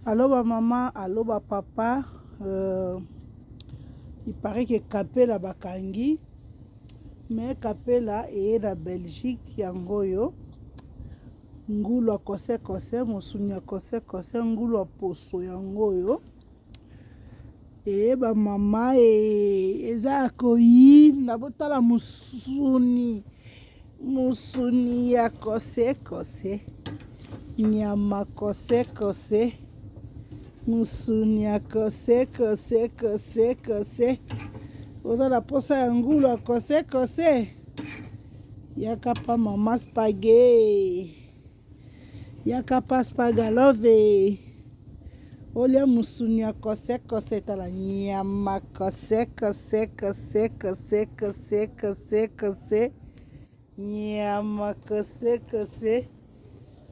Allô ba maman, allô ba papa. Il paraît que Kapela bakangi, mais Kapela est la Belgique yangoyo. Ngulu a kose kose, musuni a kose kose, ngulu a poso yangoyo. Ba mama eza koyi na botala musuni ya kose kose, nyama kose kose, musuni ya kose kose kose kose. Oza la posa ya ngulu a kose kose. Yakapa mama spaghetti, yakapa spagalove. Olia musuni ya kose kose tala nyama kose kose kose kose kose kose kose, nyama kose kose,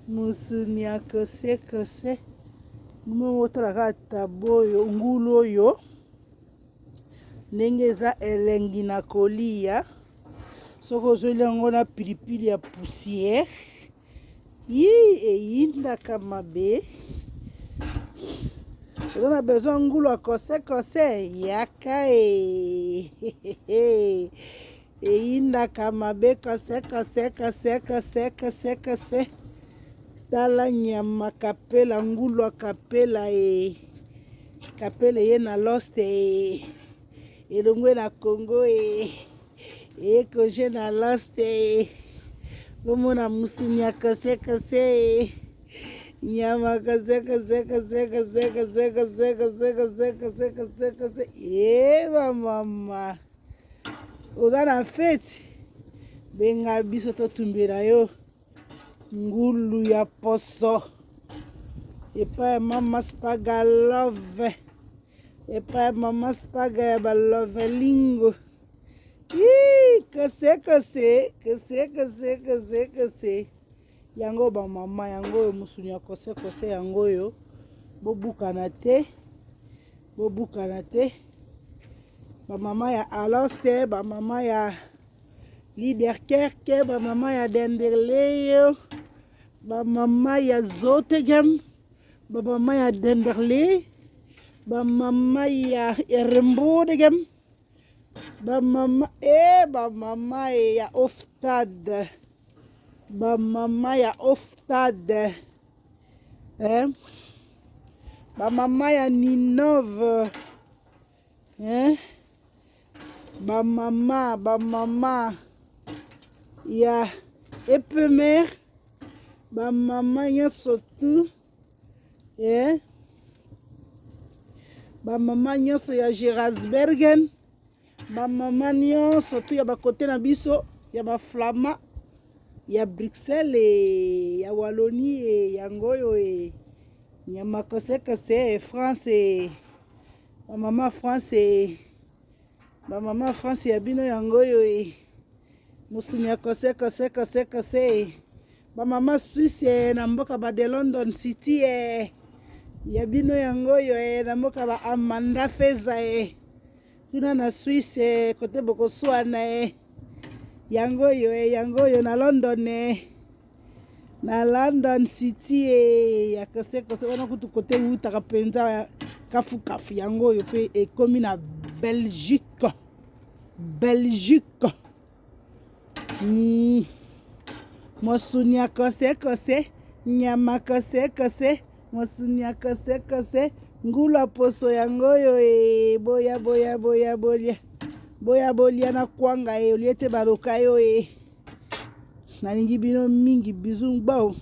musuni ya kose kose. Mumo tala kata boyo ngulu oyo ndenge eza elengi na kolia. Soko ozolia yango na pilipili ya poussière eyindaka mabe. On a besoin de ngulu kose kose yaka eyindaka mabe kose kose kose kose kose kose. Tala nyama Kapela, ngulu Kapela Kapela ye na lost elongwe na Congo koje na lost bomona musuni ya kose kose, nyama kose kose kose kose kose kose kose kose kose kose kose. Ba mama oza na fete benga biso totumbela yo ngulu ya poso epa mama spaga love, epa mama spaga ya balove lingo. Kose kose kose kose kose kose yango ba mama yango musuni ya kose kose yango yo bobukana te ba mama ya aloste, ba mama ya liderkerke, ba mama ya denderleyo, ba mama ya zotegem, ba mama ya denderle, ba mama ya erembodegem, ba mama ya oftad, ba mama ya oftad, ba mama ya ninove, ba mama ya epemer, ba mama nyonso tu, ba mama nyonso ya Gerasbergen, ba mama nyonso tu ya bakote na biso ya baflama ya Bruxelles ya Wallonie yangoyo nyama kose kose France, ba mama France, ba mama France ya bino yangoyo musuni ya kose kose kose kose. Ba mama Suisse na mboka ba de London City ya bino yangoyo na mboka ba Amanda Feza kuna na Suisse kote bokoswana yangoyo na London na London City ya kose kose wana kutu kote utaka penza kafu yangoyo pe ekomi na Belgique. Musuni ya kose kose, nyama kose kose, musuni ya kose kose, ngulu a poso yangoyo boya na kwanga oliete baroka yo nalingi bino mingi bizu bao.